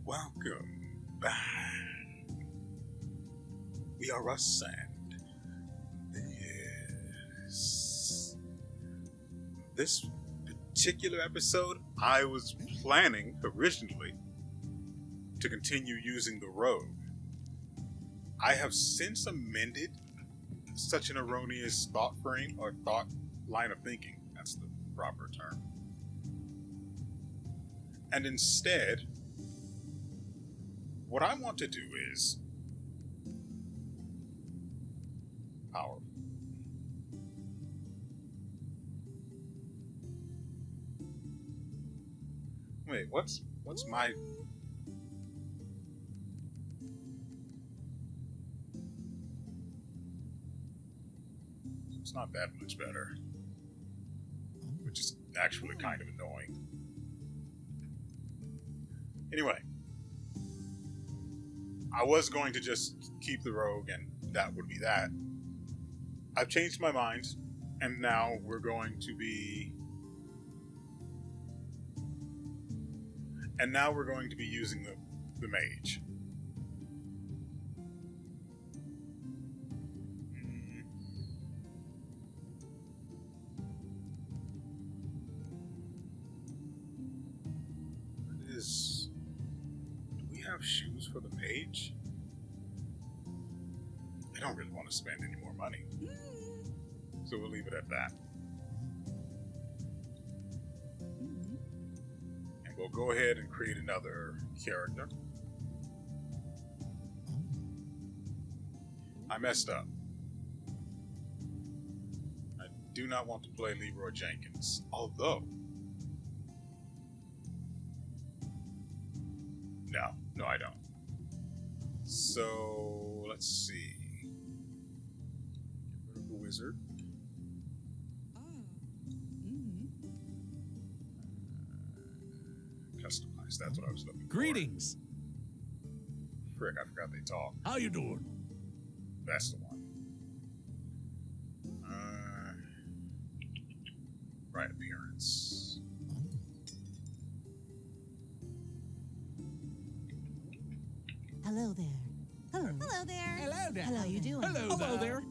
Welcome back. We are us and this particular episode, I was planning originally to continue using the rogue. I have since amended such an erroneous thought frame or thought line of thinking. That's the proper term. And instead, what I want to do is powerful. Wait, what's my... It's not that much better. Which is actually kind of annoying. Anyway. I was going to just keep the rogue and that would be that. I've changed my mind and now we're going to be... And now we're going to be using the mage. What is... Do we have shoes for the mage? I don't really want to spend any more money. So we'll leave it at that. We'll go ahead and create another character. I messed up. I do not want to play Leroy Jenkins, although... No, I don't. So, let's see. Get rid of the wizard. Customize, that's what I was looking for. Greetings. Frick, I forgot they talk. How you doing? That's the one. Right appearance. Hello there. Hello. Hello there. Hello there. How you doing? Hello there.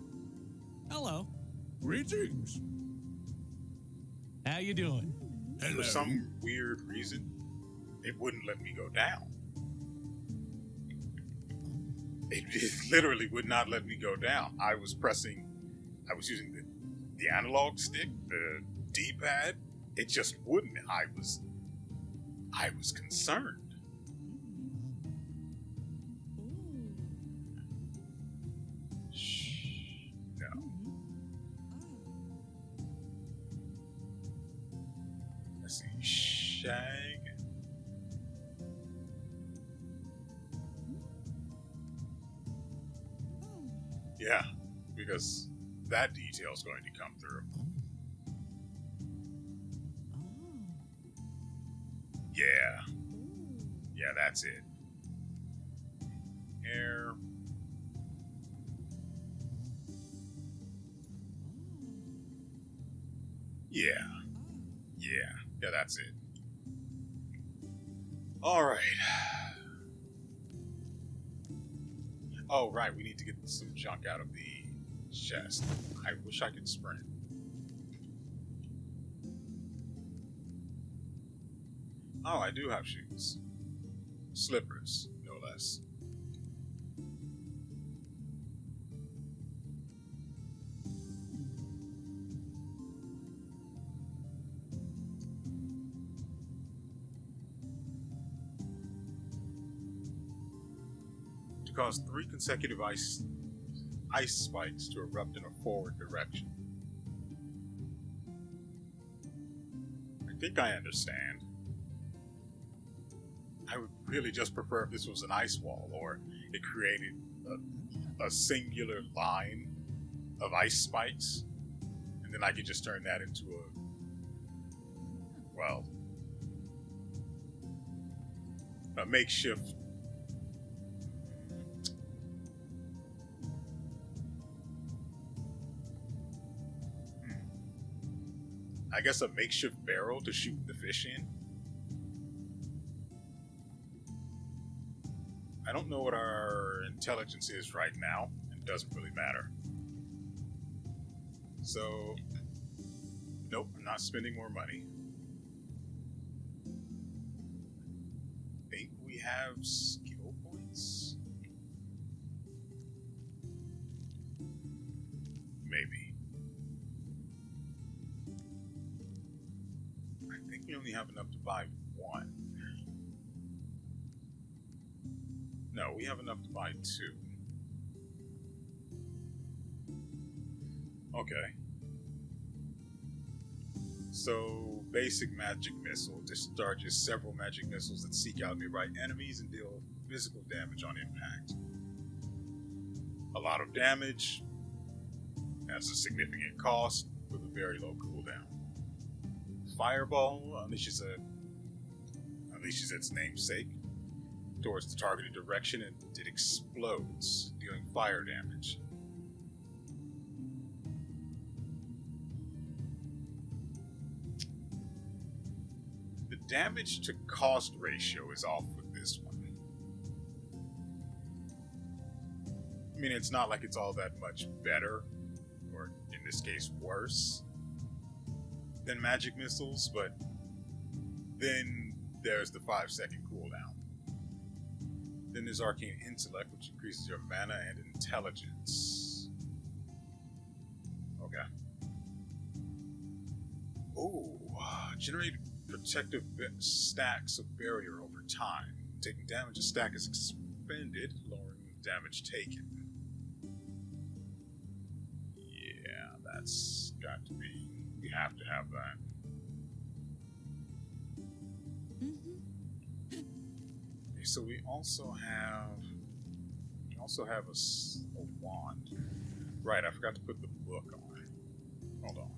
Hello. Greetings. How you doing? For some weird reason, it wouldn't let me go down. It literally would not let me go down. I was using the analog stick, the D-pad. It just wouldn't. I was concerned. Shh. No. Let's see. Shag. Yeah, because that detail is going to come through. Yeah, that's it. Hair. Yeah, that's it. All right. Oh, right, we need to get some junk out of the chest. I wish I could sprint. Oh, I do have shoes. Slippers, no less. Cause 3 consecutive ice spikes to erupt in a forward direction. I think I understand. I would really just prefer if this was an ice wall, or it created a singular line of ice spikes, and then I could just turn that into a makeshift I guess a makeshift barrel to shoot the fish in. I don't know what our intelligence is right now. It doesn't really matter. So, nope, I'm not spending more money. I think we have skill points? Maybe. I think we only have enough to buy one. No, we have enough to buy two. Okay. So, basic magic missile discharges several magic missiles that seek out nearby enemies and deal physical damage on impact. A lot of damage has a significant cost with a very low cooldown. Fireball unleashes its namesake towards the targeted direction and it explodes, dealing fire damage. The damage to cost ratio is off with this one. I mean, it's not like it's all that much better, or in this case worse, than magic missiles, but then there's the 5-second cooldown. Then there's Arcane Intellect, which increases your mana and intelligence. Okay. Ooh, generate protective stacks of barrier over time. Taking damage, a stack is expended, lowering the damage taken. Yeah, that's got to be. We have to have that. Okay, so we also have a wand. Right, I forgot to put the book on. Hold on.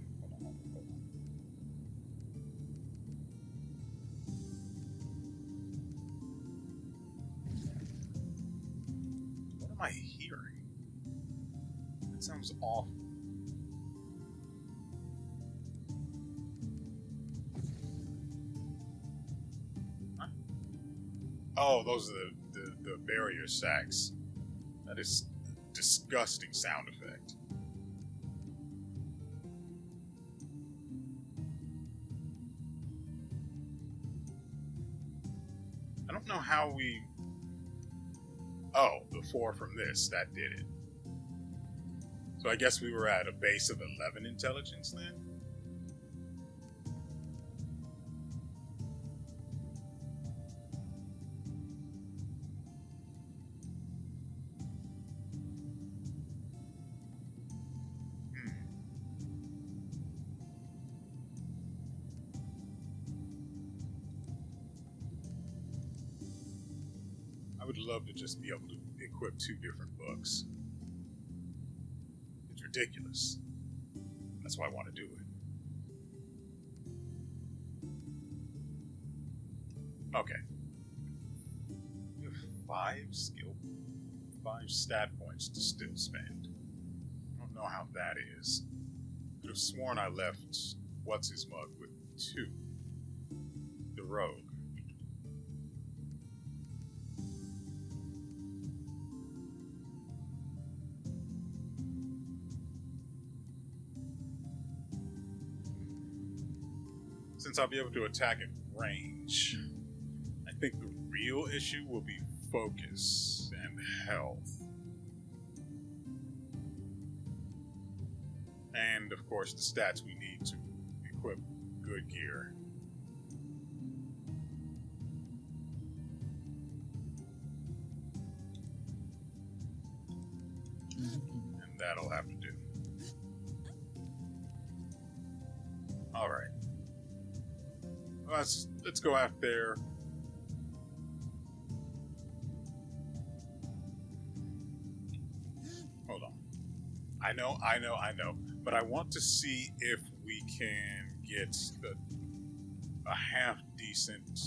What am I hearing? That sounds awful. Huh? Oh, those are the barrier sacks. That is a disgusting sound effect. I don't know how we... Oh, the 4 from this, that did it. So I guess we were at a base of 11 intelligence then? I would love to just be able to equip 2 different books. It's ridiculous. That's why I want to do it. Okay. We have 5 stat points to still spend. I don't know how that is. Could have sworn I left What's-His-Mug with 2. The Rogue. Since I'll be able to attack at range, I think the real issue will be focus and health. And, of course, the stats we need to equip good gear. And that'll have to do. Alright. Let's go out there. Hold on. I know. But I want to see if we can get a half-decent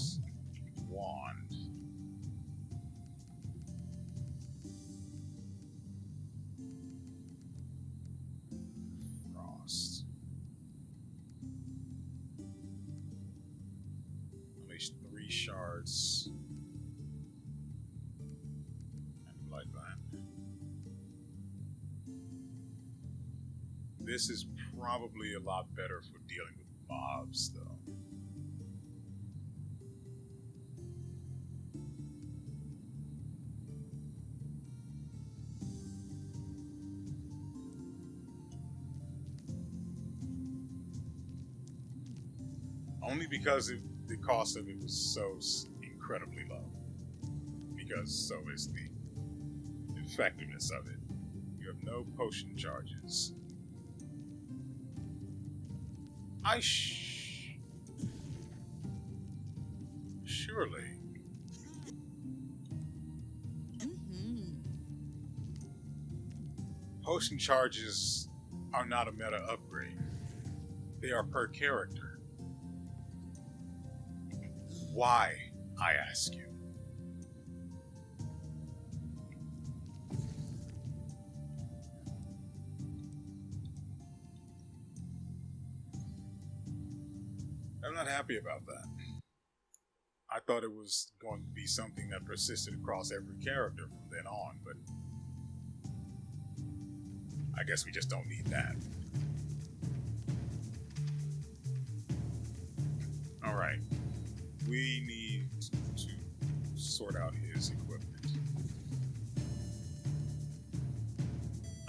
wand. Frost. At least 3 shards. This is probably a lot better for dealing with mobs, though. Only because the cost of it was so incredibly low. Because so is the effectiveness of it. You have no potion charges. Surely. Potion charges are not a meta upgrade. They are per character. Why, I ask you? I'm not happy about that. I thought it was going to be something that persisted across every character from then on, but I guess we just don't need that. Alright. We need to sort out his equipment.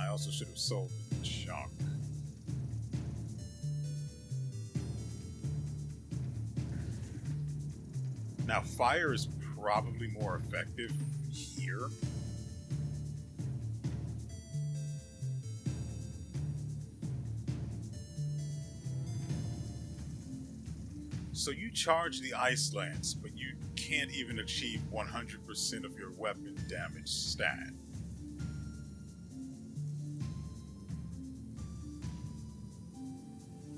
I also should have sold the junk. Now, fire is probably more effective here. So you charge the ice lance, but you can't even achieve 100% of your weapon damage stat.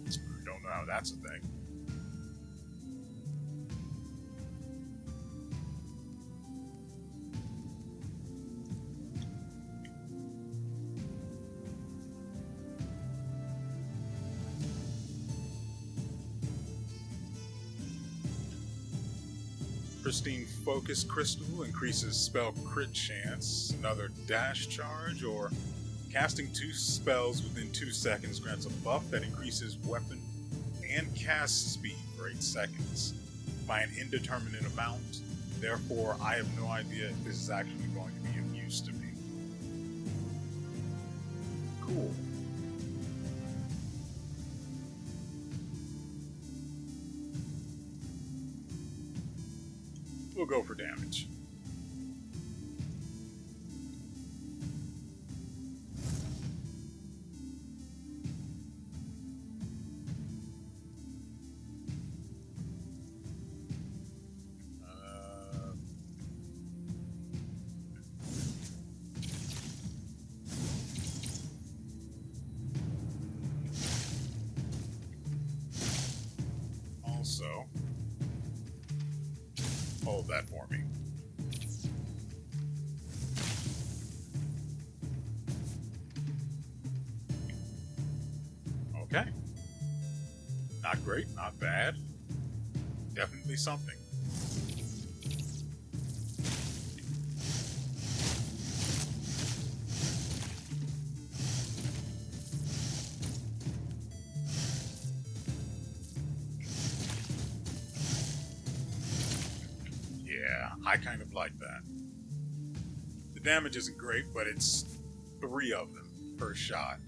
I don't know how that's a thing. Pristine Focus Crystal increases spell crit chance, another dash charge, or casting 2 spells within 2 seconds grants a buff that increases weapon and cast speed for 8 seconds by an indeterminate amount. Therefore, I have no idea if this is actually going to be of use to me. Cool. We'll go for damage. Also, hold that for me. Okay. Not great, not bad. Definitely something. I kind of like that. The damage isn't great, but it's 3 of them per shot.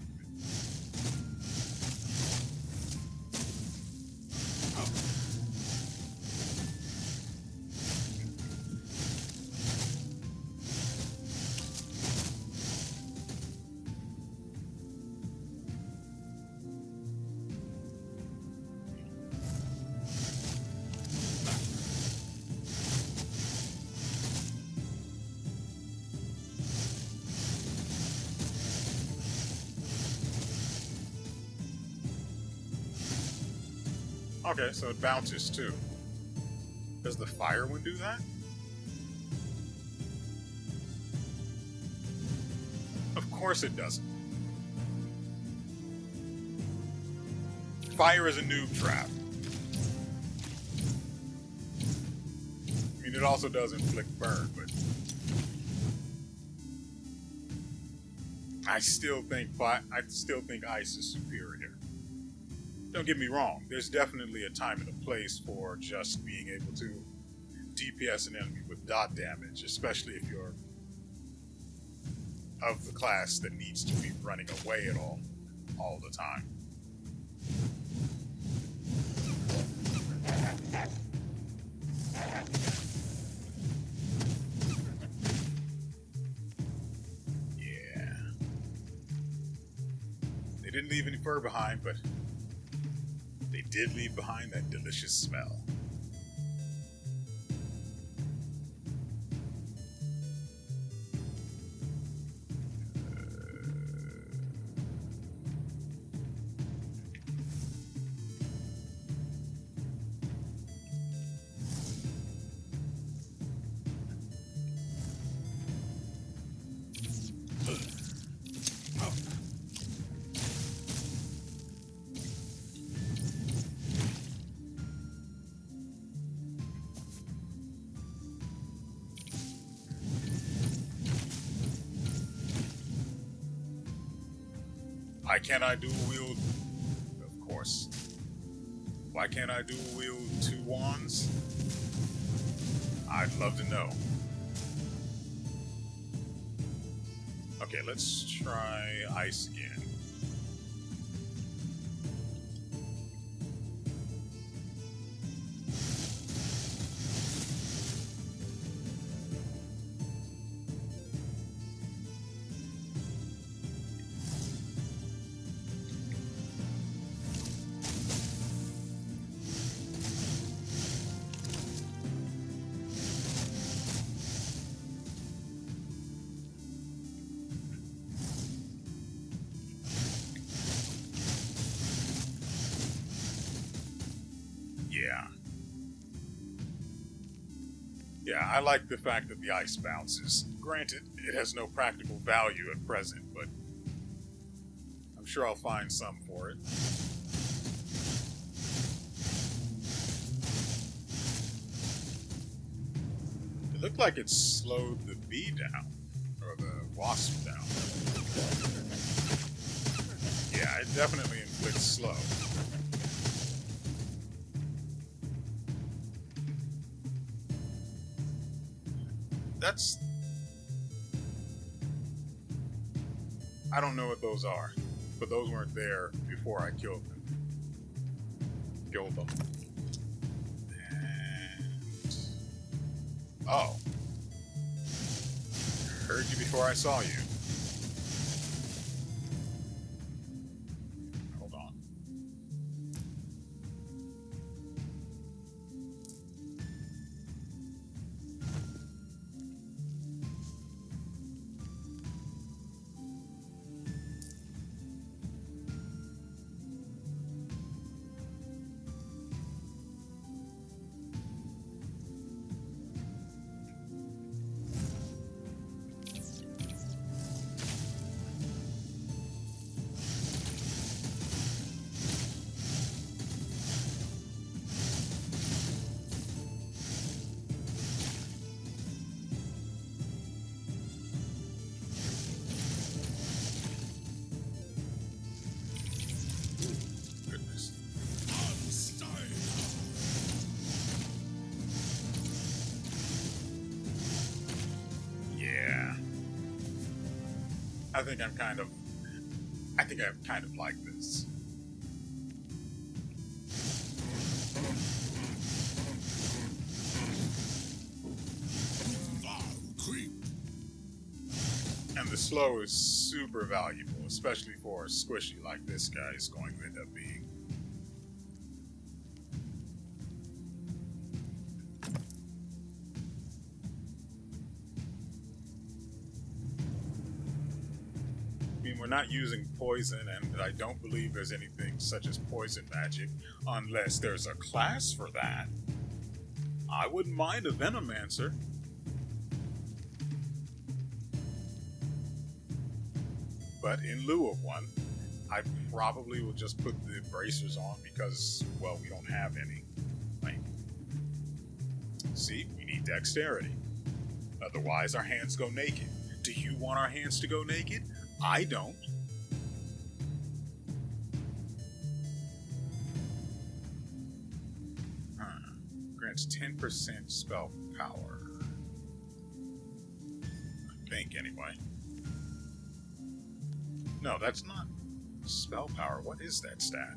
Okay, so it bounces too. Does the fire one do that? Of course it doesn't. Fire is a noob trap. I mean, it also does inflict burn, but... I still think ice is superior. Don't get me wrong. There's definitely a time and a place for just being able to DPS an enemy with dot damage, especially if you're of the class that needs to be running away at all the time. Yeah. They didn't leave any fur behind, but they did leave behind that delicious smell. Why can't I dual wield? Of course. Why can't I dual wield 2 wands? I'd love to know. Okay, let's try ice again. Yeah, I like the fact that the ice bounces. Granted, it has no practical value at present, but I'm sure I'll find some for it. It looked like it slowed the bee down, or the wasp down. Yeah, it definitely inflicts slow. I don't know what those are, but those weren't there before I killed them. And... oh. Heard you before I saw you. Hold on. I think I kind of like this. And the slow is super valuable, especially for a squishy like this guy is going to end up being. We're not using poison, and I don't believe there's anything such as poison magic unless there's a class for that. I wouldn't mind a Venomancer. But in lieu of one, I probably will just put the bracers on because, well, we don't have any. Like, see, we need dexterity. Otherwise, our hands go naked. Do you want our hands to go naked? I don't. Grants 10% spell power. I think, anyway. No, that's not spell power. What is that stat?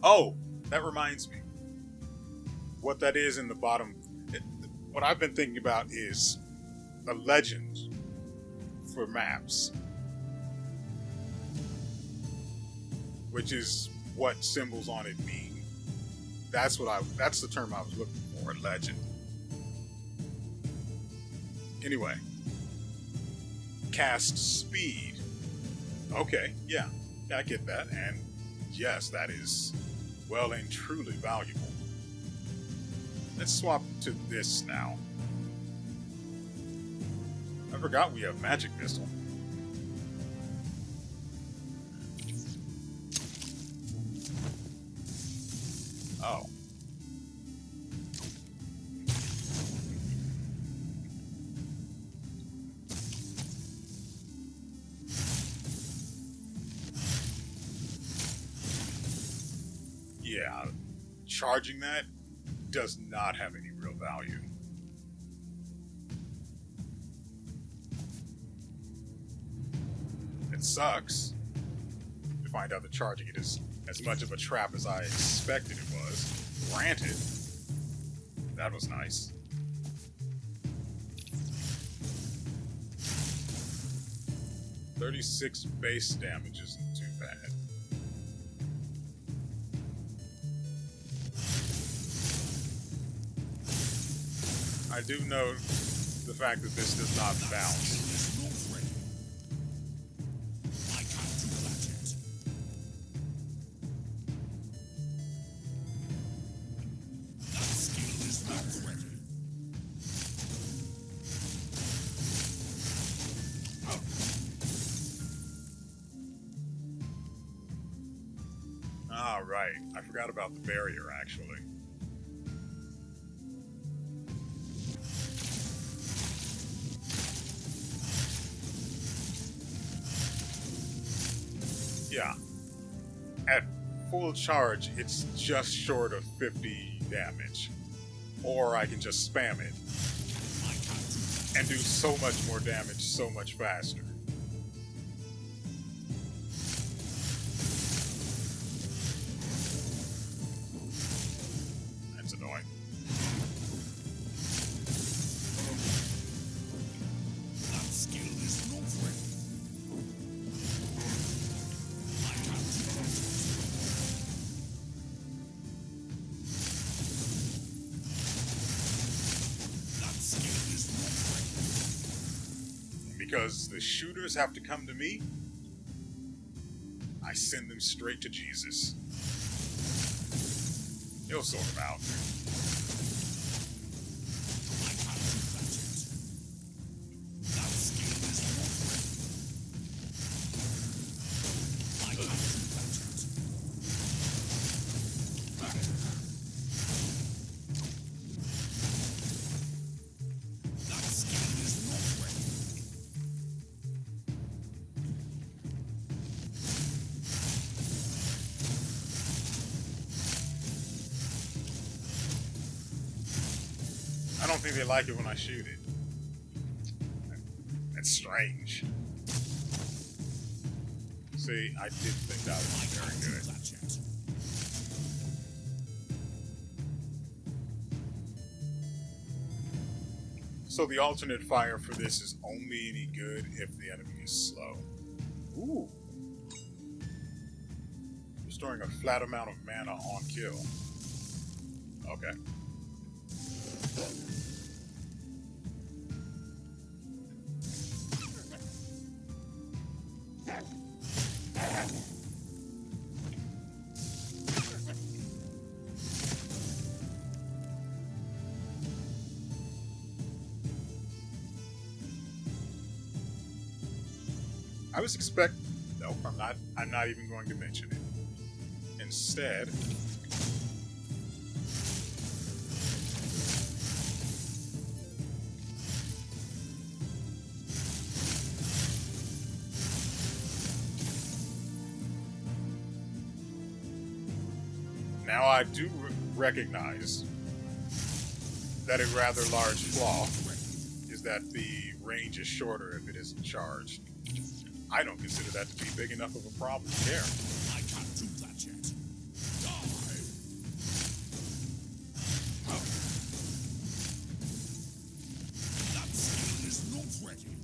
Oh, that reminds me. What that is in the bottom. What I've been thinking about is a legend for maps, which is what symbols on it mean. That's the term I was looking for, legend. Anyway, cast speed. Okay, yeah, I get that, and yes, that is well and truly valuable. Let's swap to this now. I forgot we have magic missile. Oh. Yeah, charging that does not have any real value. It sucks to find out that charging it is as much of a trap as I expected it was. Granted, that was nice. $36 base damage isn't too bad. I do note the fact that this does not bounce. Ah, right. I forgot about the barrier, actually. Yeah. At full charge, it's just short of 50 damage. Or I can just spam it and do so much more damage so much faster. That's annoying. That skill is not ready. Because the shooters have to come to me, I send them straight to Jesus. He'll sort them out. I don't think they like it when I shoot it. That's strange. See, I did think that was very good. So the alternate fire for this is only any good if the enemy is slow. Ooh. Restoring a flat amount of mana on kill. Okay. I was expecting. Nope, I'm not. I'm not even going to mention it. Instead, I do recognize that a rather large flaw is that the range is shorter if it isn't charged. I don't consider that to be big enough of a problem there. I can't do that yet. Die! That skill is not ready.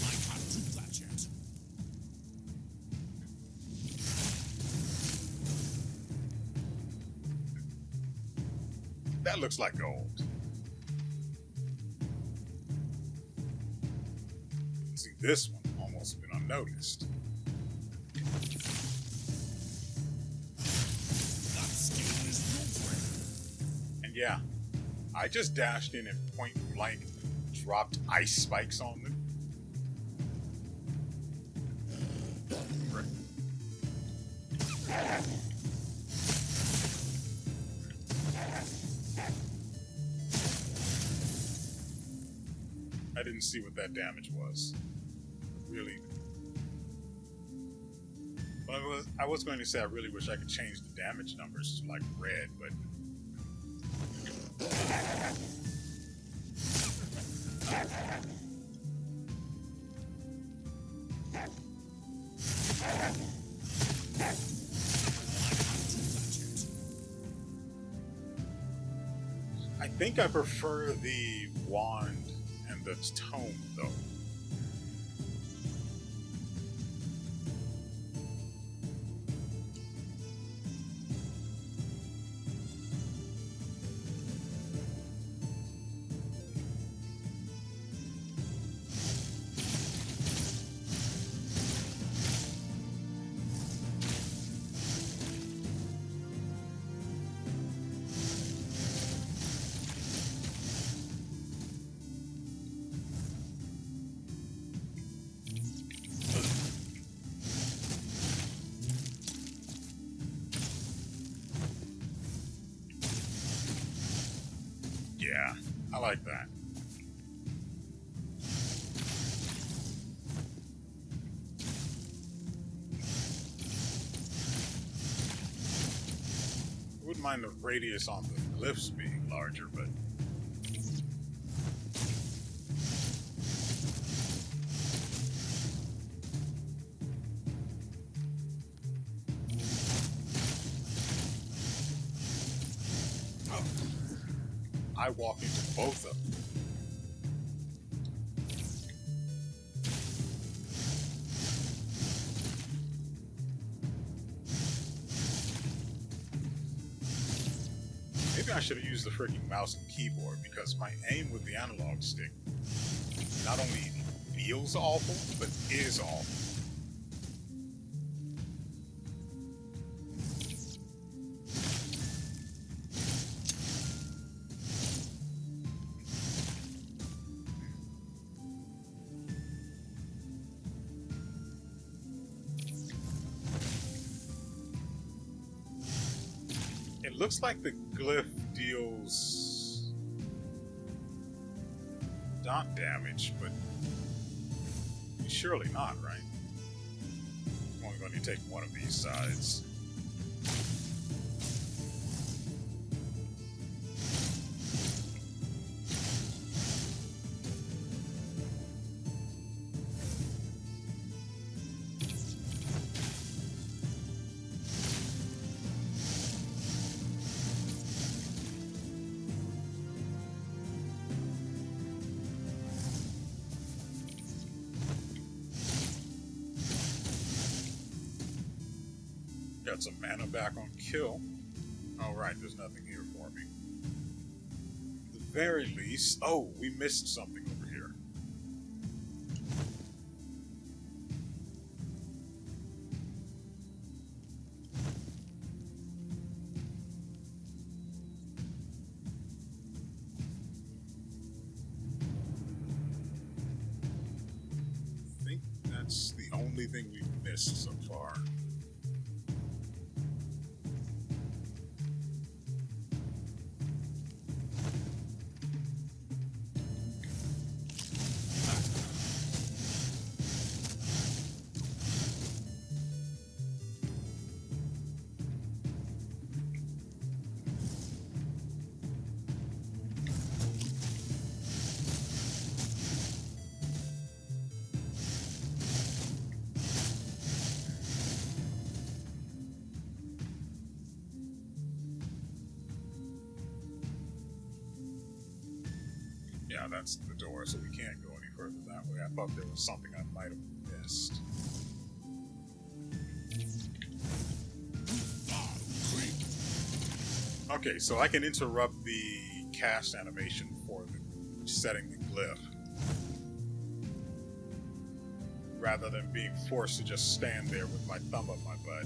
I can't do that yet. That looks like gold. See, this one almost been unnoticed. That skill is not ready. And yeah, I just dashed in and point blank dropped ice spikes on them. I didn't see what that damage was. Really. But I was going to say I really wish I could change the damage numbers to like red, but I think I prefer the wand and the tome though. Yeah, I like that. I wouldn't mind the radius on the glyphs being larger, but I walk into both of them. Maybe I should have used the freaking mouse and keyboard because my aim with the analog stick not only feels awful, but is awful. It looks like the glyph deals not damage, but surely not, right? I'm only going to take one of these sides. Got some mana back on kill. Alright, there's nothing here for me. At the very least... Oh, we missed something over here. I think that's the only thing we've missed so far. Yeah, that's the door, so we can't go any further that way. I thought there was something I might have missed. Okay, so I can interrupt the cast animation for setting the glyph, rather than being forced to just stand there with my thumb up my butt.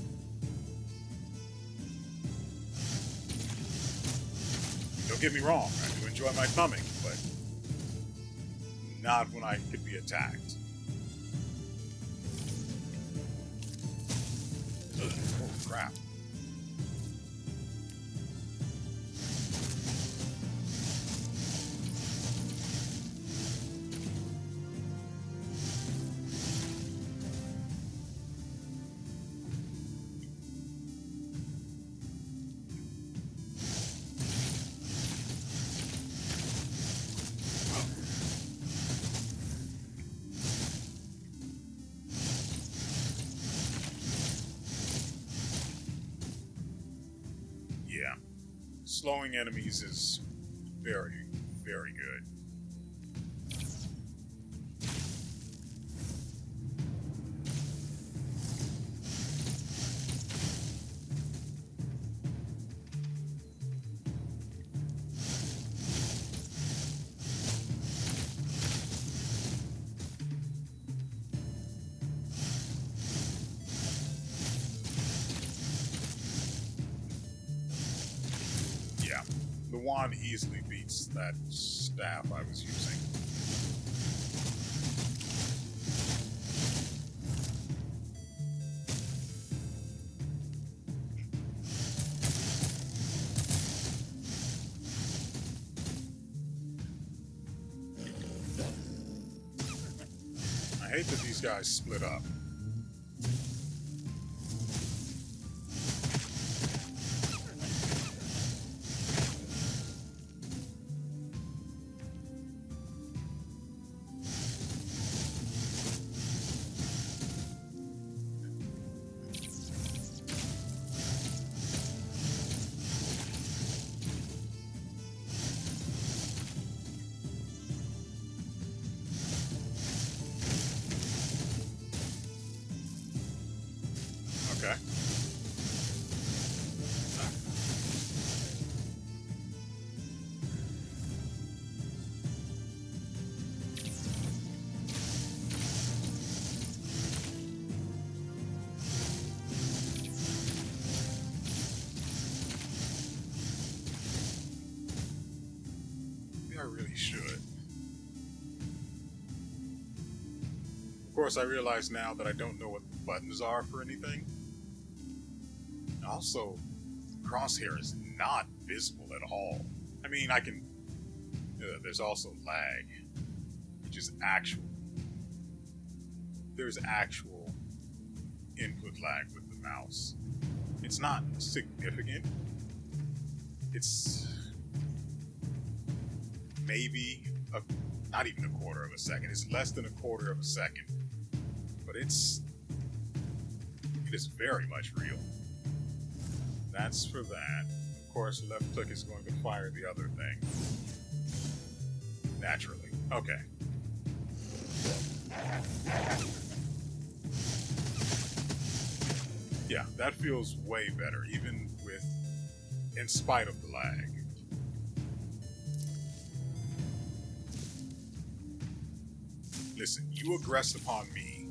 Don't get me wrong, I do enjoy my thumbing, but not when I could be attacked. Oh crap. Yeah. Slowing enemies is very, very good. Yeah. The wand easily beats that staff I was using. I hate that these guys split up. Okay. Maybe I really should. Of course, I realize now that I don't know what the buttons are for anything. Also, crosshair is not visible at all. I mean, I can... there's also lag, which is actual. There's actual input lag with the mouse. It's not significant. It's maybe not even a quarter of a second. It's less than a quarter of a second. But it is very much real. That's for that. Of course, left click is going to fire the other thing. Naturally. Okay. Yeah, that feels way better, even in spite of the lag. Listen, you aggressed upon me.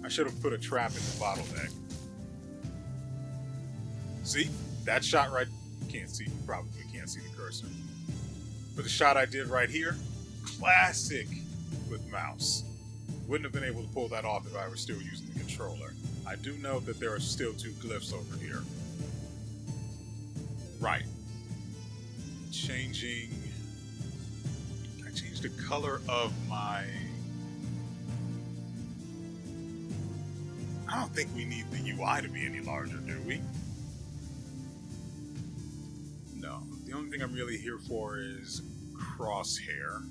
I should have put a trap in the bottleneck. See? That shot right... You can't see. You probably can't see the cursor. But the shot I did right here, classic with mouse. Wouldn't have been able to pull that off if I were still using the controller. I do know that there are still 2 glyphs over here. Right. Changing... I changed the color of my... I don't think we need the UI to be any larger, do we? Now, the only thing I'm really here for is crosshair.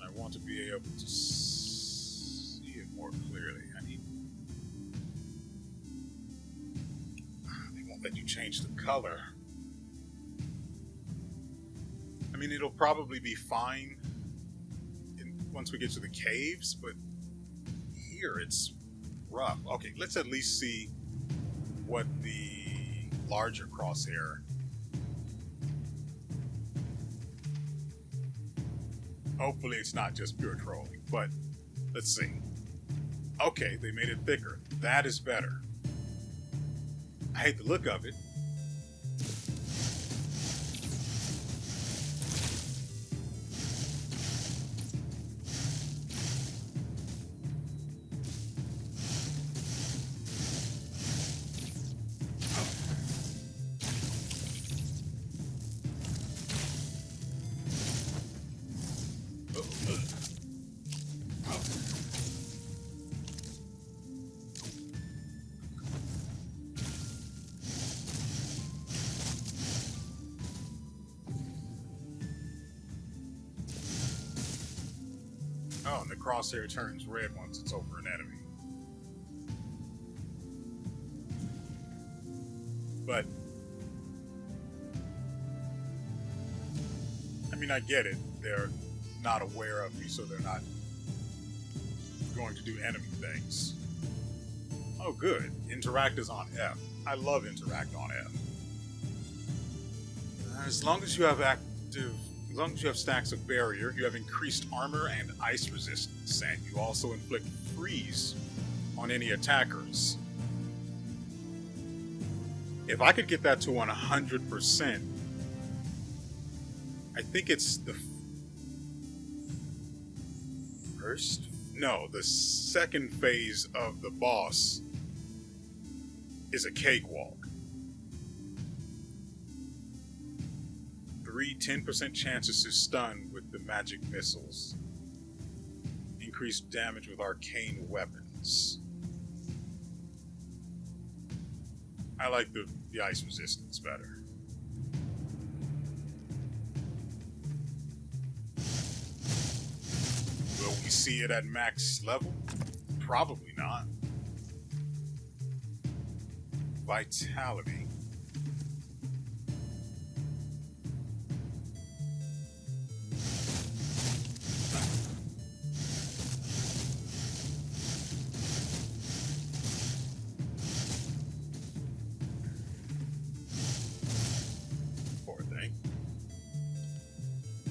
I want to be able to see it more clearly. They won't let you change the color. I mean, it'll probably be fine once we get to the caves, but here it's rough. Okay, let's at least see what the larger crosshair. Hopefully it's not just pure trolling, but let's see. Okay, they made it thicker. That is better. I hate the look of it. Oh, and the crosshair turns red once it's over an enemy. But I mean, I get it. They're not aware of me, so they're not going to do enemy things. Oh, good. Interact is on F. I love interact on F. As long as you have stacks of barrier, you have increased armor and ice resistance, and you also inflict freeze on any attackers. If I could get that to 100%, I think it's the the second phase of the boss is a cakewalk. 10% chances to stun with the magic missiles. Increased damage with arcane weapons. I like the ice resistance better. Will we see it at max level? Probably not. Vitality.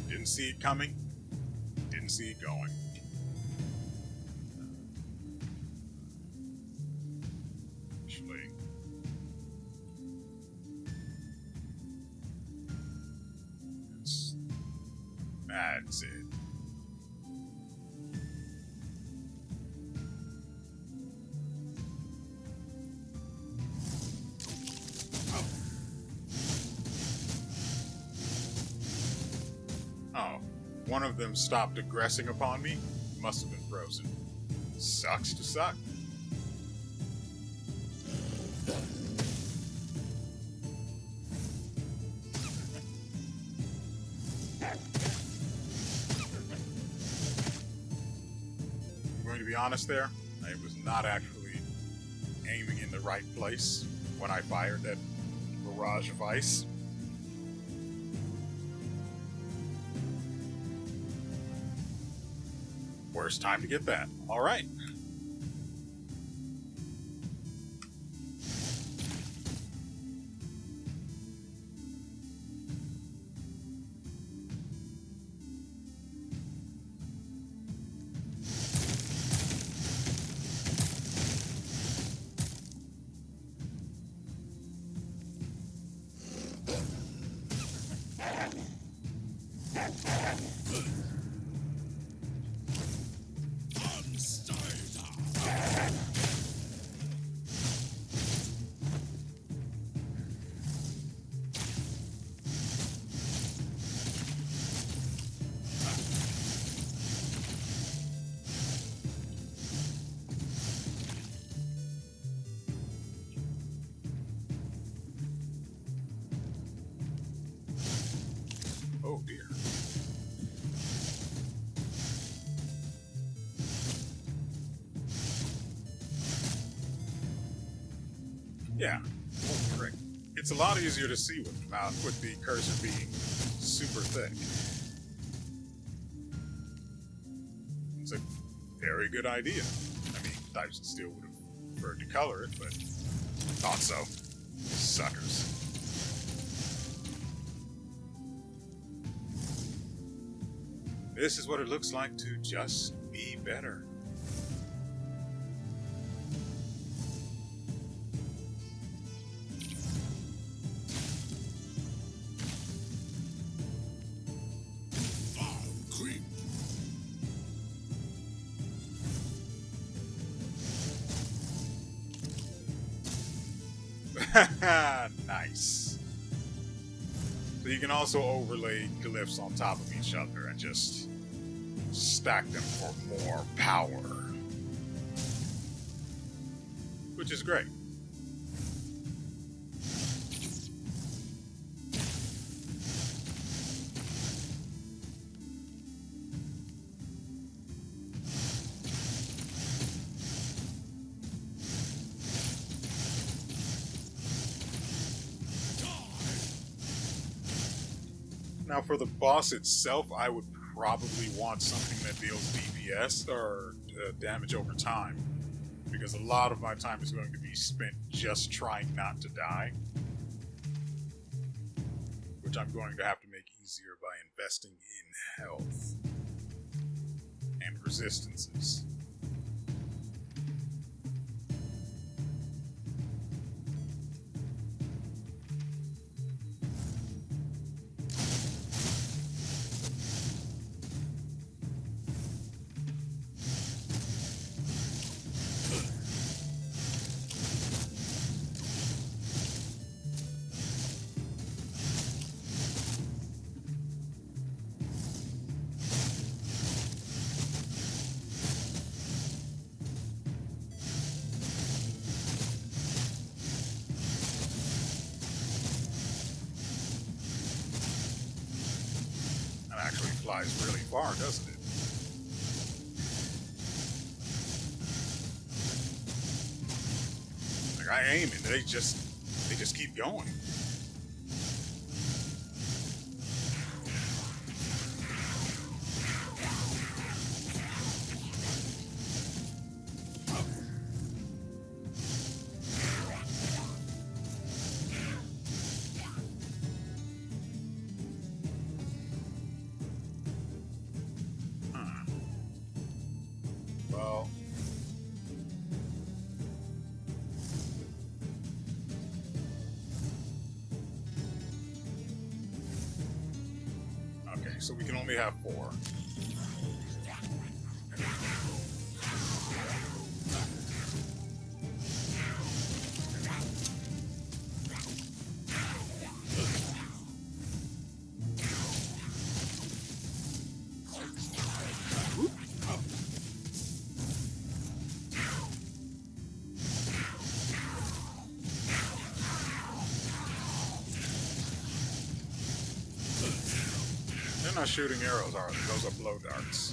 Didn't see it coming, didn't see it going. Actually, that's it. Oh, one of them stopped aggressing upon me. Must have been frozen. Sucks to suck. I'm going to be honest there, I was not actually aiming in the right place when I fired that barrage of ice. Worst time to get that. All right. Yeah. Oh, correct. It's a lot easier to see with the cursor being super thick. It's a very good idea. I mean, I still would have preferred to color it, but thought so. Suckers. This is what it looks like to just be better. Creep. Nice. So you can also overlay glyphs on top of each other and just stack them for more power. Which is great. Now for the boss itself, I would probably want something that deals DPS or damage over time, because a lot of my time is going to be spent just trying not to die, which I'm going to have to make easier by investing in health and resistances. Actually flies really far, doesn't it? Like I aim and they just keep going. Well, okay, so we can only have 4. They're not shooting arrows, are they? Those are blow darts.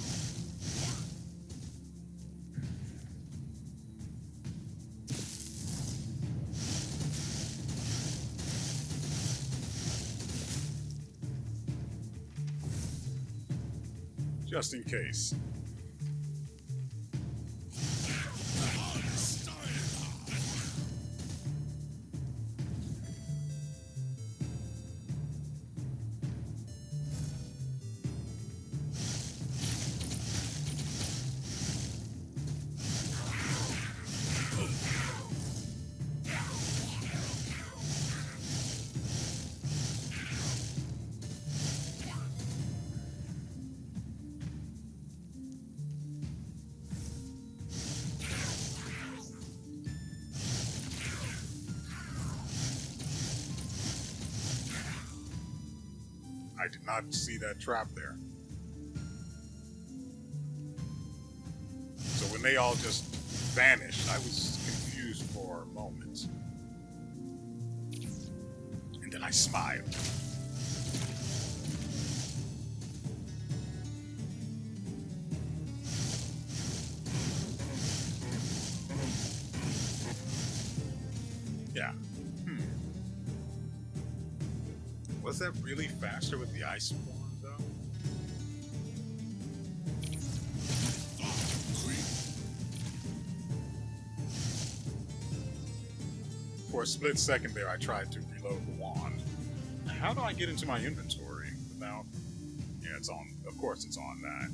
Just in case. I did not see that trap there. So when they all just vanished, I was confused for a moment. And then I smiled. Yeah. Was that really faster with the ice wand, though? For a split second there, I tried to reload the wand. How do I get into my inventory without... Yeah, it's on. Of course it's on that.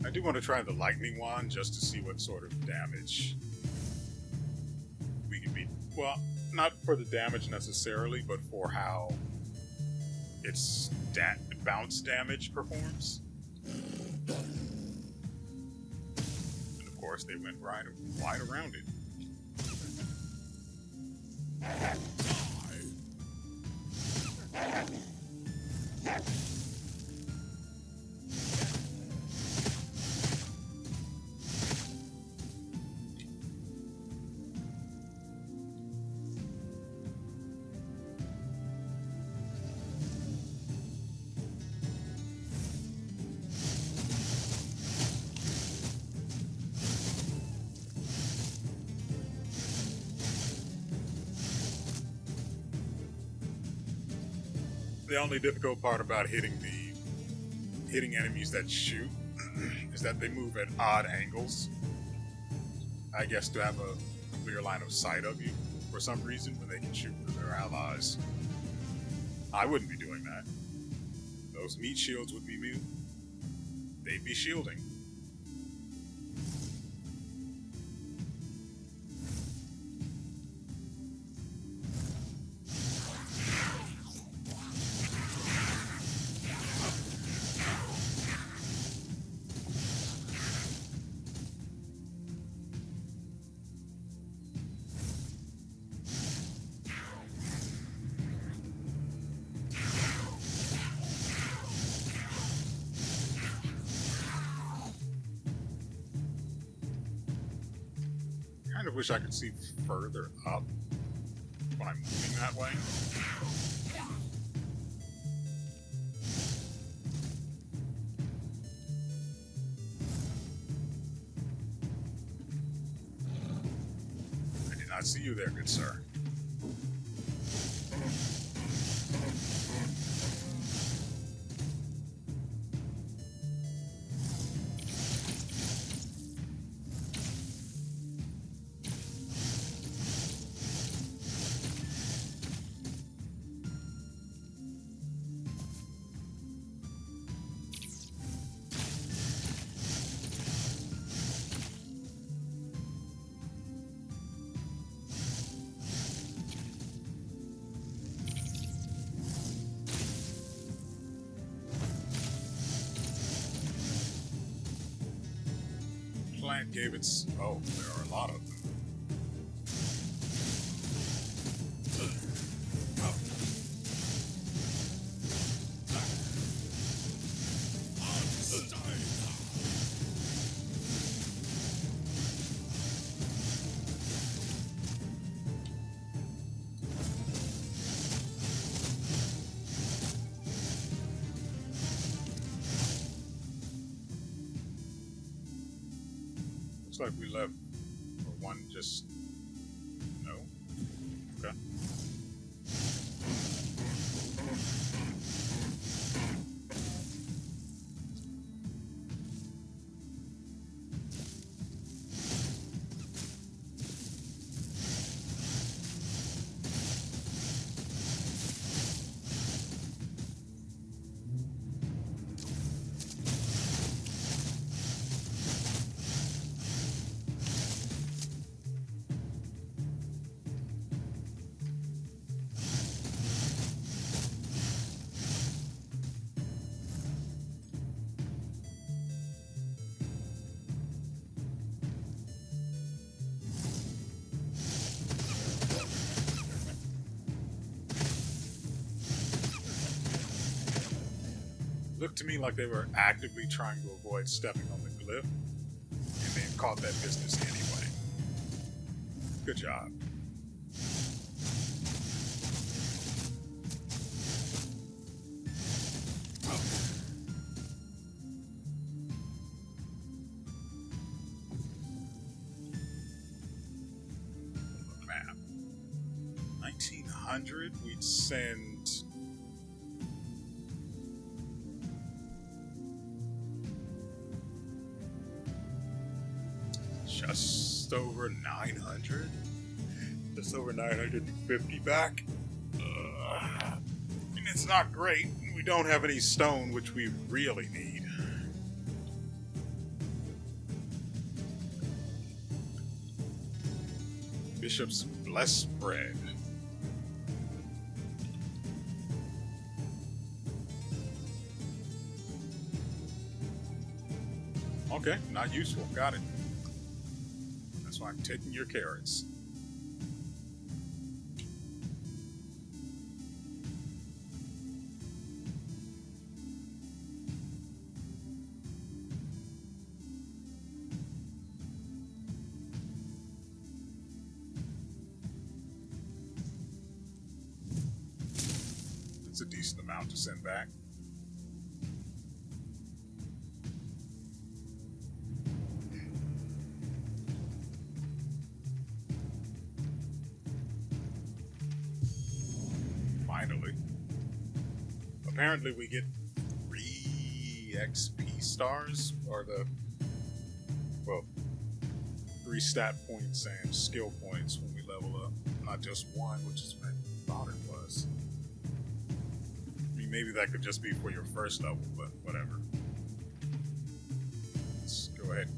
I do want to try the lightning wand just to see what sort of damage we can beat. Well, not for the damage necessarily, but for how its bounce damage performs. And of course, they went right around it. The only difficult part about hitting enemies that shoot is that they move at odd angles. I guess to have a clear line of sight of you for some reason when they can shoot for their allies. I wouldn't be doing that. Those meat shields would be me. They'd be shielding. I kind of wish I could see further up when I'm moving that way. I did not see you there, good sir. Plant gave its... Oh, there are a lot of them. Looks like we left, or one just... No? Okay. looked to me like they were actively trying to avoid stepping on the glyph, and they caught that business anyway. Good job. Map. 1900, we'd send just over 900? Just over 950 back? I mean, it's not great. We don't have any stone, which we really need. Bishop's blessed bread. Okay, not useful. Got it. That's why I'm taking your carrots. It's a decent amount to send back. Finally. Apparently we get 3 XP stars, or well, 3 stat points and skill points when we level up. Not just 1, which is what I thought it was. I mean, maybe that could just be for your first level, but whatever. Let's go ahead.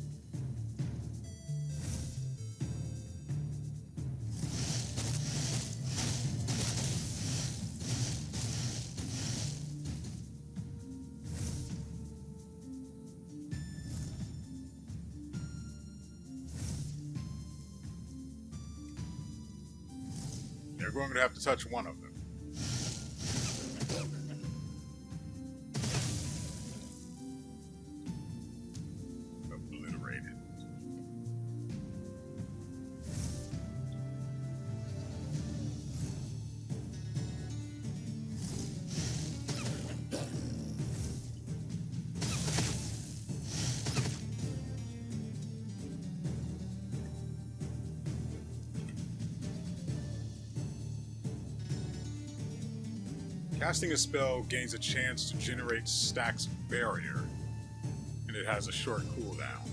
They're going to have to touch one of them. Obliterated. Casting a spell gains a chance to generate stacks of barrier, and it has a short cooldown.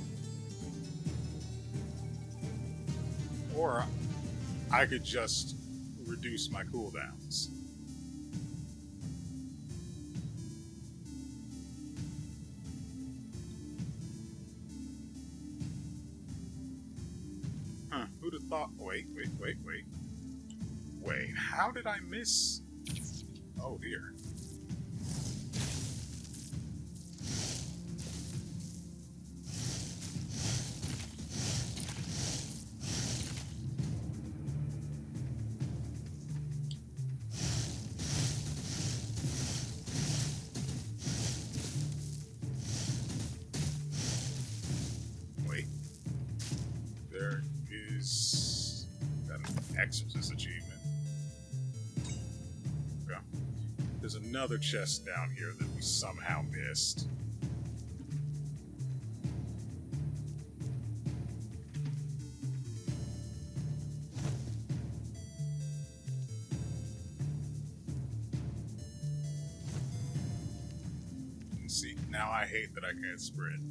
Or I could just reduce my cooldowns. Huh, who'd have thought? Wait. Wait, how did I miss? Oh dear. Wait. There is an exorcist achievement. There's another chest down here that we somehow missed. And see, now I hate that I can't sprint.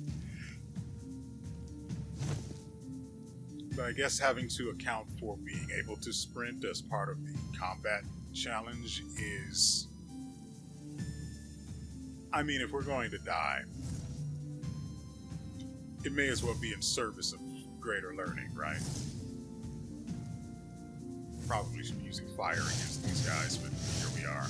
But I guess having to account for being able to sprint as part of the combat challenge is... I mean, if we're going to die, it may as well be in service of greater learning, right? Probably should be using fire against these guys, but here we are.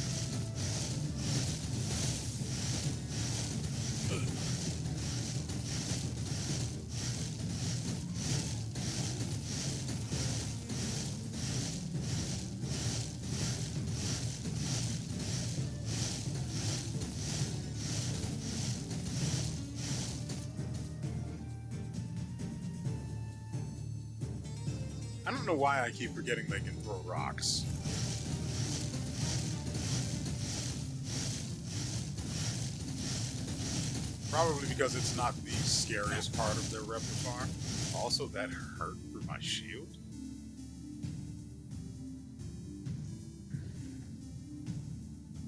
I don't know why I keep forgetting they can throw rocks. Probably because it's not the scariest part of their repertoire. Also, that hurt through my shield.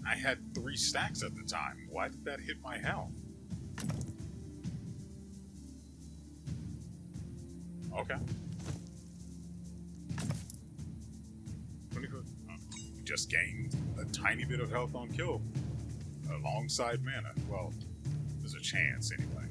I had 3 stacks at the time. Why did that hit my health? Okay. Just gained a tiny bit of health on kill alongside mana. Well, there's a chance anyway.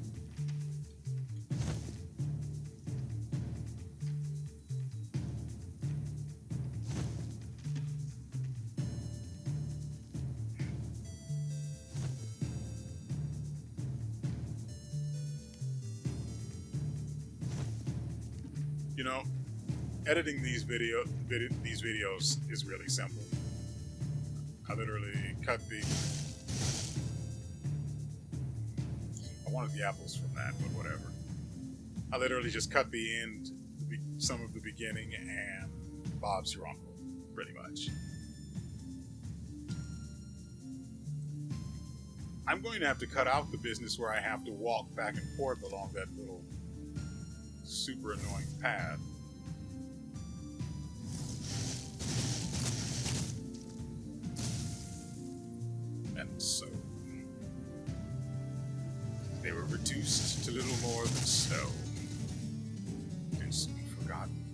You know, editing these videos is really simple. I literally cut the... I wanted the apples from that, but whatever. I literally just cut the end, some of the beginning, and Bob's your uncle, pretty much. I'm going to have to cut out the business where I have to walk back and forth along that little super annoying path. And so they were reduced to little more than snow and soon forgotten.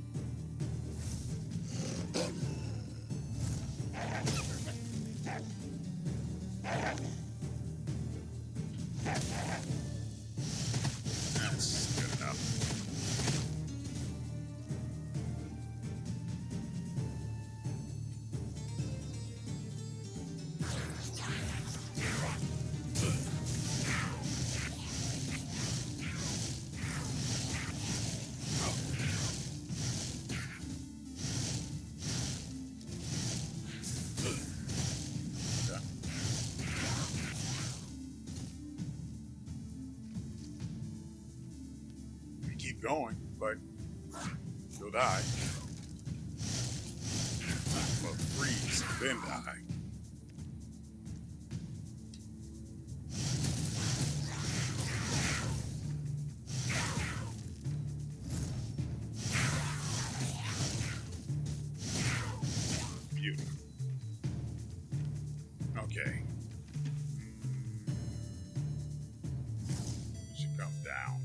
That's good enough. Keep going, but you'll die. Well, freeze, then die. Beautiful. Okay. It should come down.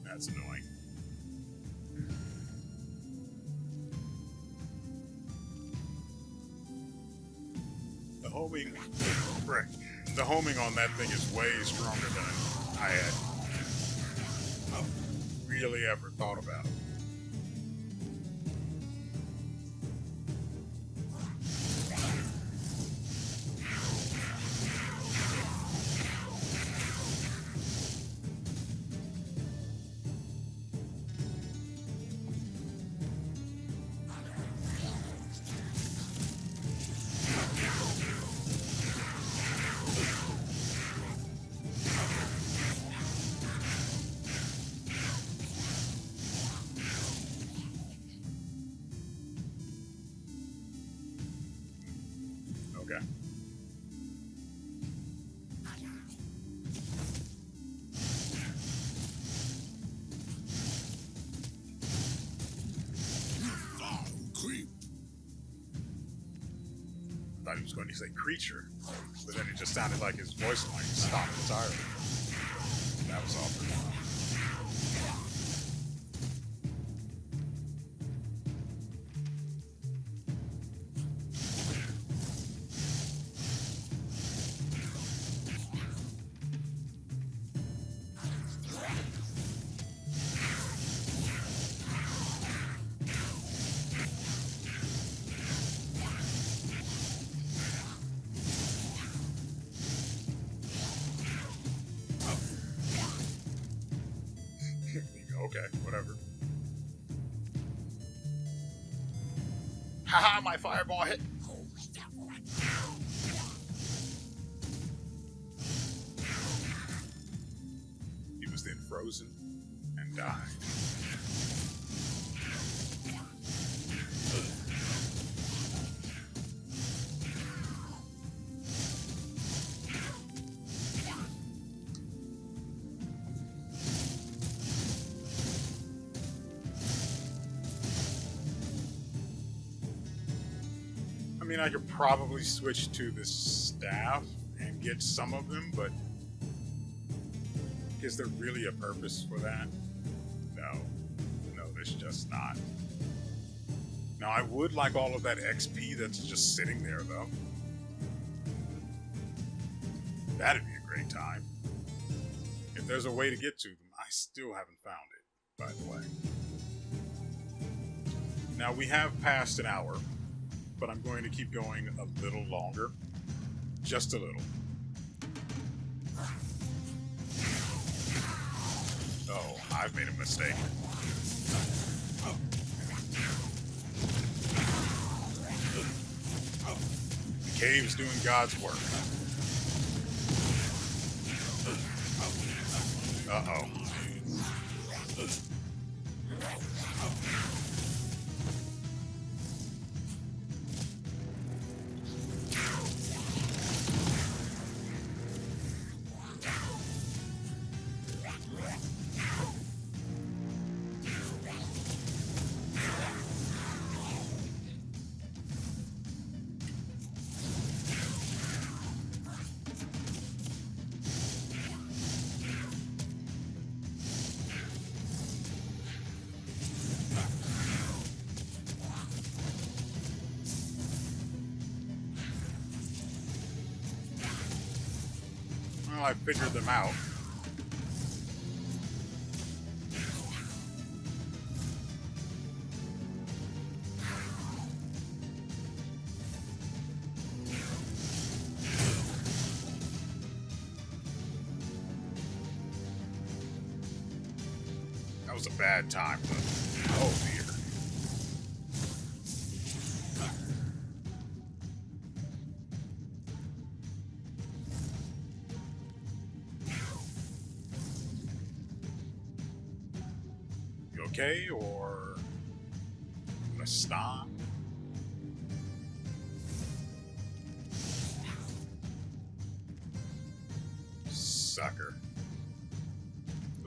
That's annoying. The homing, right? The homing on that thing is way stronger than I had really ever thought about. Okay. Creep. I thought he was going to say creature, but then it just sounded like his voice line stopped entirely. That was awkward. okay, whatever. Haha, my fireball hit. He was then frozen and died. I mean, I could probably switch to the staff and get some of them, but is there really a purpose for that? No, there's just not. Now, I would like all of that XP that's just sitting there, though. That'd be a great time. If there's a way to get to them, I still haven't found it, by the way. Now, we have passed an hour, but I'm going to keep going a little longer. Just a little. Oh, I've made a mistake. The cave's doing God's work. Uh-oh. Well, I figured them out. That was a bad time, but oh dear. Okay, or gonna stop? Sucker.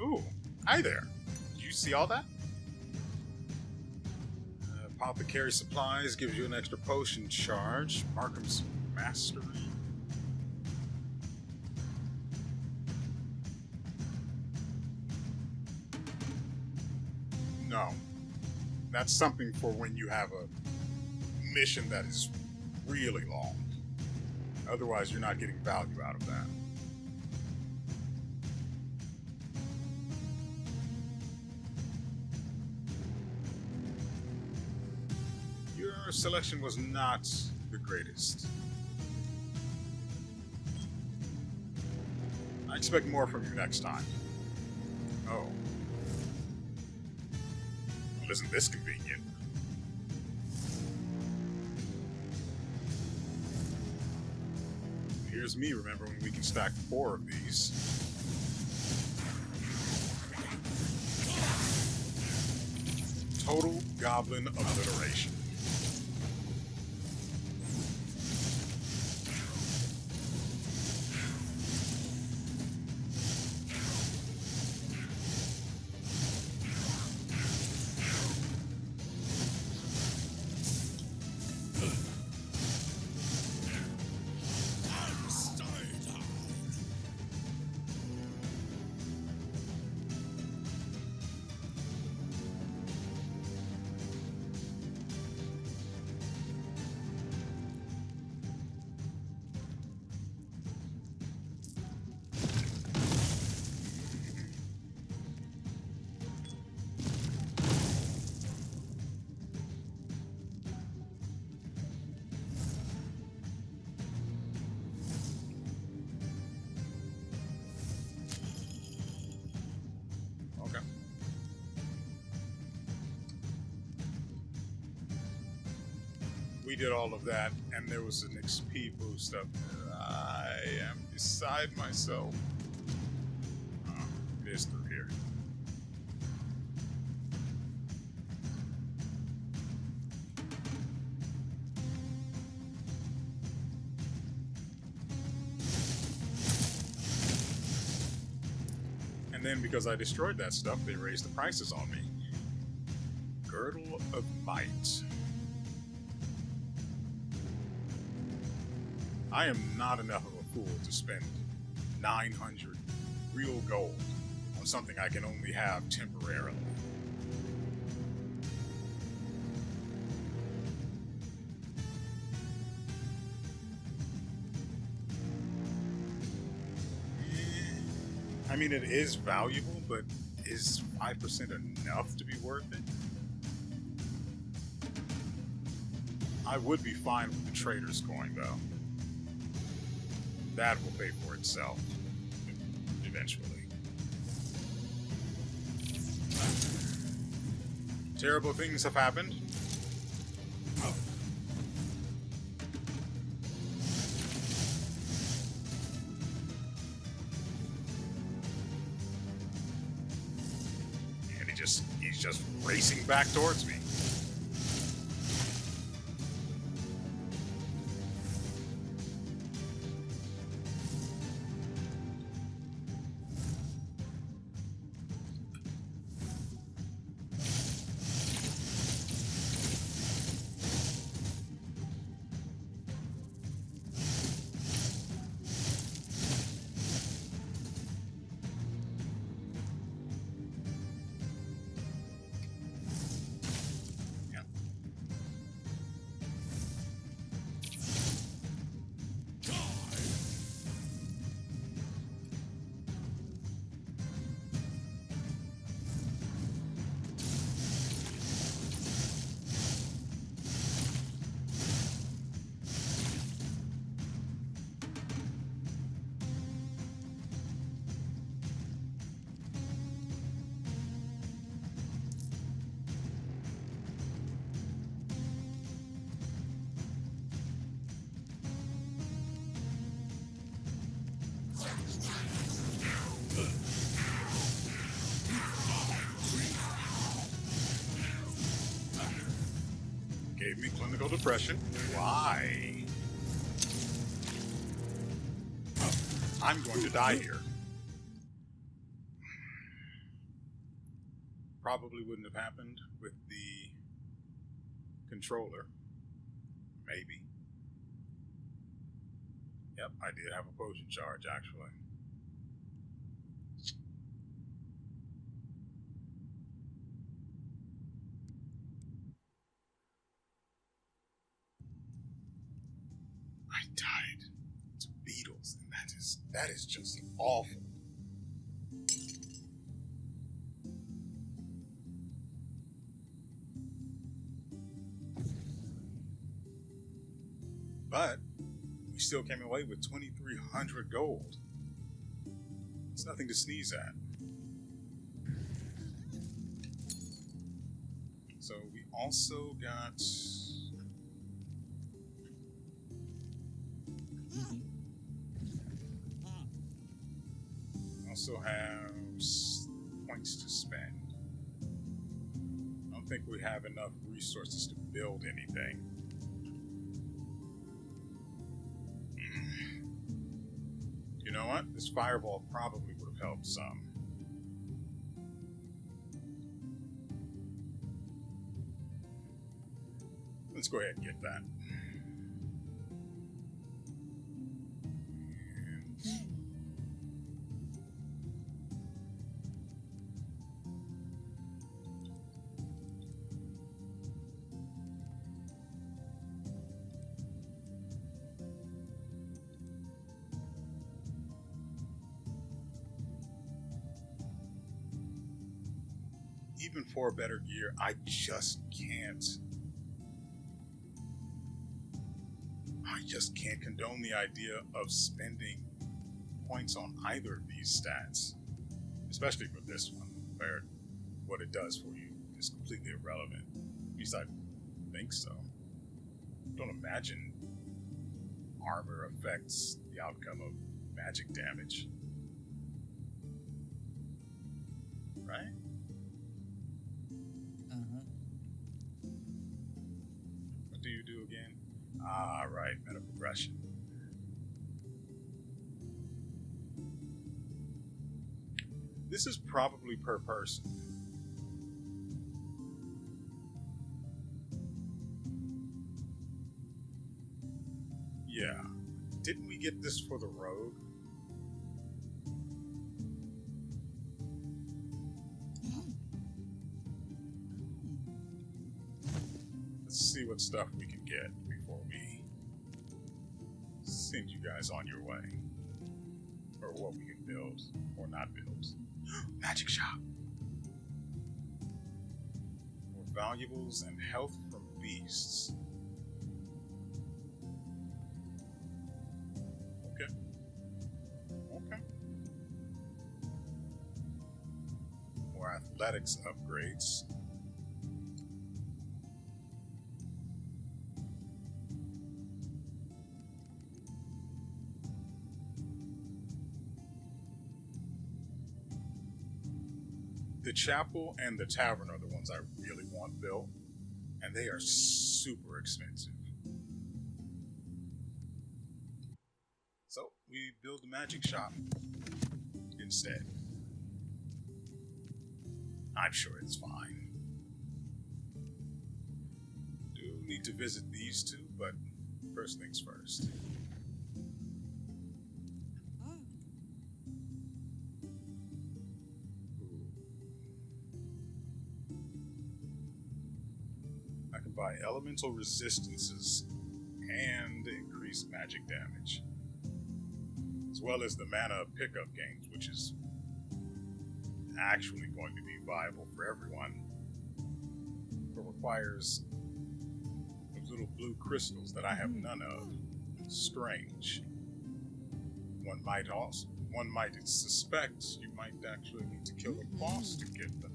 Ooh, hi there. Did you see all that? Apothecary supplies gives you an extra potion charge. Markham's Mastery. No. That's something for when you have a mission that is really long. Otherwise, you're not getting value out of that. Your selection was not the greatest. I expect more from you next time. Oh. Well, isn't this convenient? Here's me, remember when we can stack 4 of these. Total goblin obliteration. we did all of that, and there was an XP boost up. I am beside myself. Oh, it is through here. And then because I destroyed that stuff, they raised the prices on me. Girdle of Might. I am not enough of a fool to spend 900 real gold on something I can only have temporarily. I mean, it is valuable, but is 5% enough to be worth it? I would be fine with the trader's coin, though. That will pay for itself eventually. Terrible things have happened. And he's just racing back towards me. Gave me clinical depression. Why? I'm going to die here. Probably wouldn't have happened with the controller. Maybe. Yep, I did have a potion charge, actually. I died to beetles, and that is just awful. But we still came away with 2,300 gold. It's nothing to sneeze at. So we also got... also have points to spend. I don't think we have enough resources to build anything. You know what? This fireball probably would have helped some. Let's go ahead and get that. Even for better gear, I just can't. I just can't condone the idea of spending points on either of these stats, especially for this one, where what it does for you is completely irrelevant. At least I think so. don't imagine armor affects the outcome of magic damage. Right? What do you do again? Ah, right, meta progression. This is probably per person. Yeah. Didn't we get this for the rogue? Let's see what stuff we can get before we send you guys on your way. Or what we can build or not build. Magic shop. More valuables and health from beasts. Okay. Okay. More athletics upgrades. The chapel and the tavern are the ones I really want built, and they are super expensive. So we build the magic shop instead. I'm sure it's fine. Do need to visit these two, but first things first. By elemental resistances and increased magic damage, as well as the mana pickup gains, which is actually going to be viable for everyone, but requires those little blue crystals that I have none of. Strange. One might suspect you might actually need to kill a boss to get them.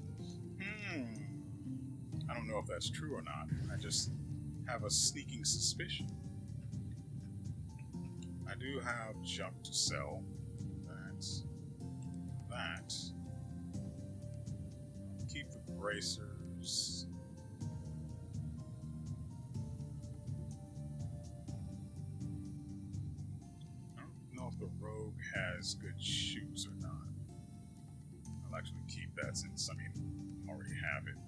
I don't know if that's true or not. I just have a sneaking suspicion. I do have junk to sell. That. Keep the bracers. I don't know if the rogue has good shoes or not. I'll actually keep that since I already have it.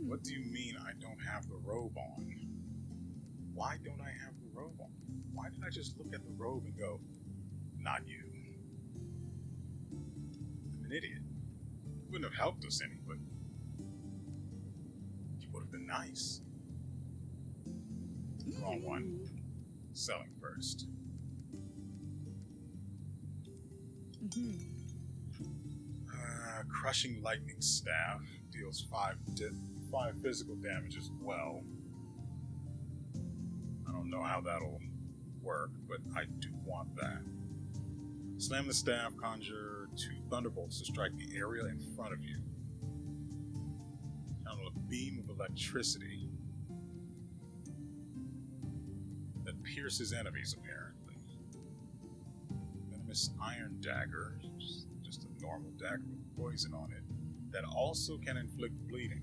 What do you mean I don't have the robe on? Why don't I have the robe on? Why did I just look at the robe and go, not you? I'm an idiot. It wouldn't have helped us any, but it would have been nice. Wrong one. Selling first. Crushing lightning staff deals 5 physical damage as well. I don't know how that'll work, but I do want that. Slam the staff, conjure 2 thunderbolts to strike the area in front of you. Channel a beam of electricity that pierces enemies, apparently. Venomous iron dagger, just a normal dagger with poison on it, that also can inflict bleeding.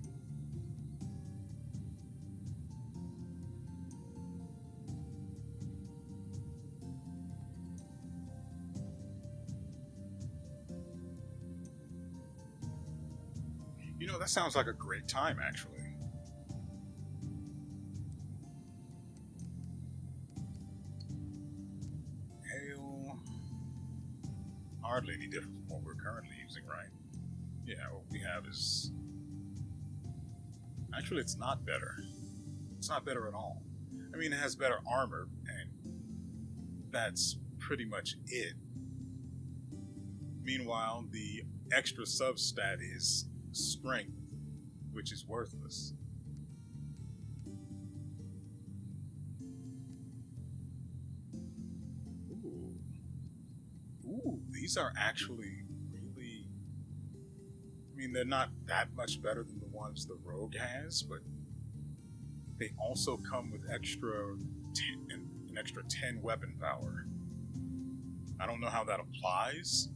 You know, that sounds like a great time, actually. Ale. Hardly any different from what we're currently using, right? Yeah, what we have is... Actually, it's not better. It's not better at all. I mean, it has better armor, and that's pretty much it. Meanwhile, the extra substat is strength, which is worthless. Ooh, these are actually really mean, they're not that much better than the ones the rogue has, but they also come with an extra 10 weapon power. I don't know how that applies,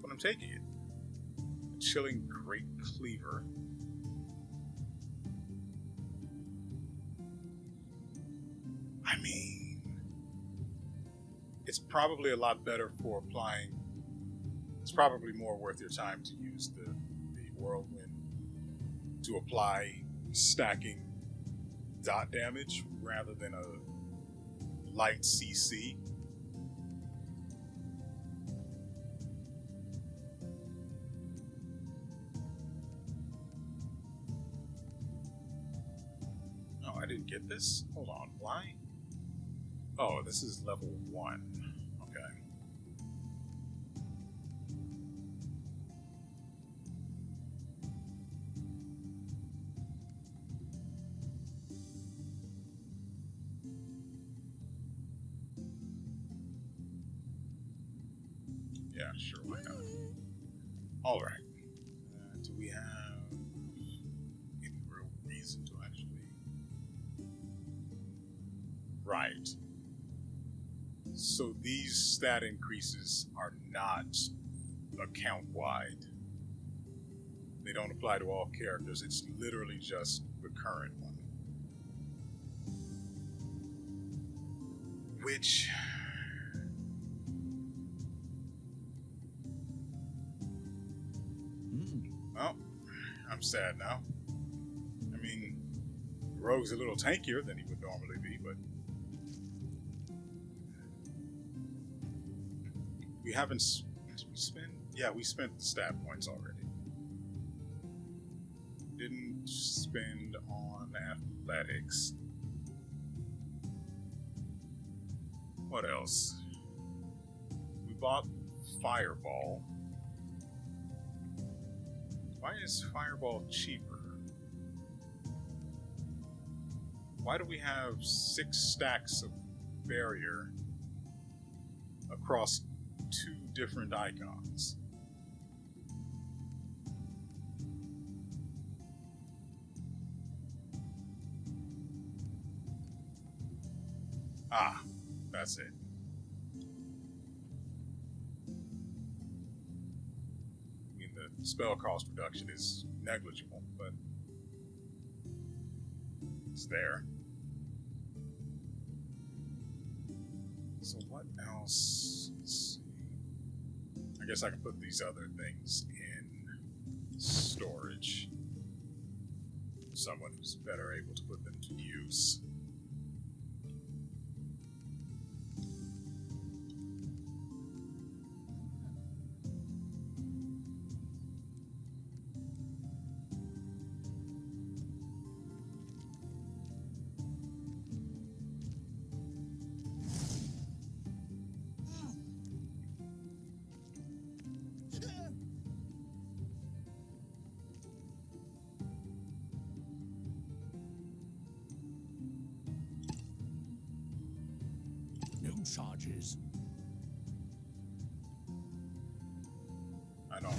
but I'm taking it. A chilling Great Cleaver. I mean, it's probably a lot better for applying. It's probably more worth your time to use the whirlwind to apply stacking dot damage rather than a light CC. Oh, I didn't get this? Hold on, why? Oh, this is level 1. Okay. Yeah, sure, why not? Alright. Do we have any real reason to actually... Right. So these stat increases are not account-wide. They don't apply to all characters. It's literally just the current one. Which... Well, I'm sad now. I mean, Rogue's a little tankier than he would normally be, but... We haven't... Did we spend? Yeah, we spent the stat points already. Didn't spend on athletics. What else? We bought Fireball. Why is Fireball cheaper? Why do we have 6 stacks of barrier across 2 different icons? Ah, that's it. I mean, the spell cost reduction is negligible, but it's there. So what else? Let's see. I guess I can put these other things in storage. Someone who's better able to put them to use. No charges. I don't.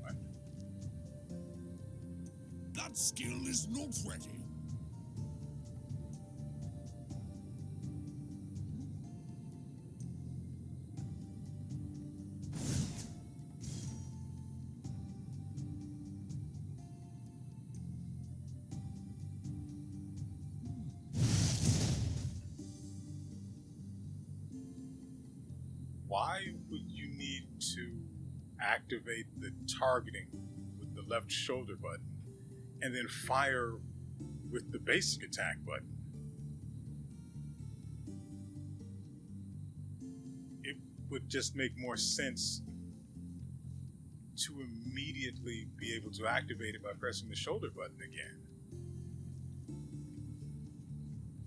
What? That skill is not ready. Why would you need to activate the targeting with the left shoulder button and then fire with the basic attack button? It would just make more sense to immediately be able to activate it by pressing the shoulder button again.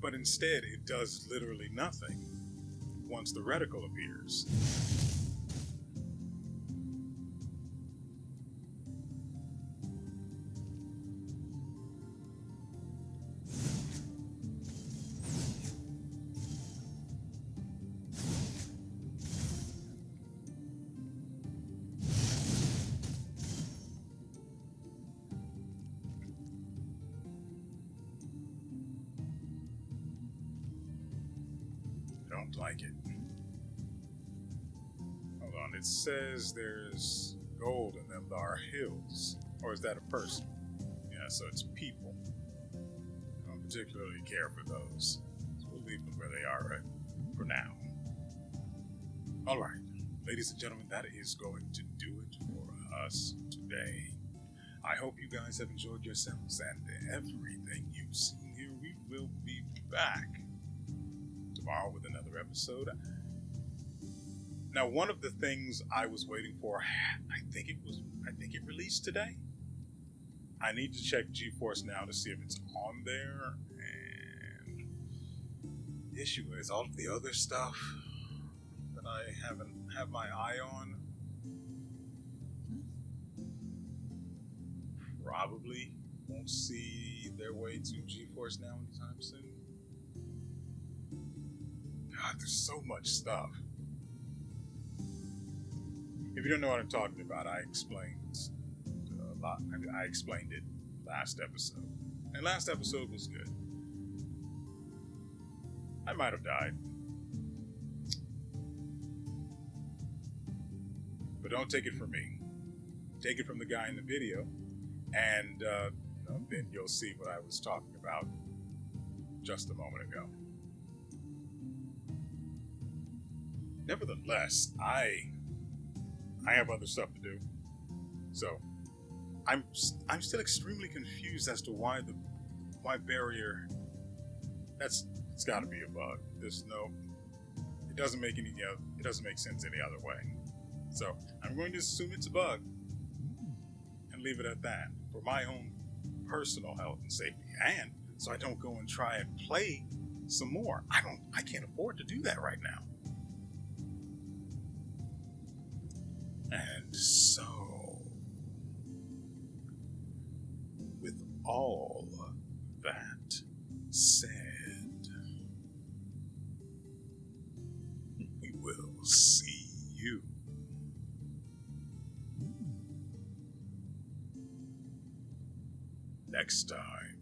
But instead, it does literally nothing once the reticle appears. don't like it. Hold on, it says there's gold in them there hills. Or is that a person? Yeah, so it's people. I don't particularly care for those. So we'll leave them where they are right for now. Alright, ladies and gentlemen, that is going to do it for us today. I hope you guys have enjoyed yourselves and everything you've seen here. We will be back tomorrow with another episode. Now, one of the things I was waiting for, I think it released today. I need to check GeForce Now to see if it's on there. And the issue is all of the other stuff that I haven't had my eye on probably won't see their way to GeForce Now anytime soon. God, there's so much stuff. If you don't know what I'm talking about, I explained a lot. I explained it last episode. And last episode was good. I might have died. But don't take it from me. Take it from the guy in the video. And then you'll see what I was talking about just a moment ago. Nevertheless, I have other stuff to do. So I'm still extremely confused as to why barrier. It's got to be a bug. It doesn't make sense any other way. So I'm going to assume it's a bug and leave it at that for my own personal health and safety, and so I don't go and try and play some more. I can't afford to do that right now. And so, with all that said, we will see you next time.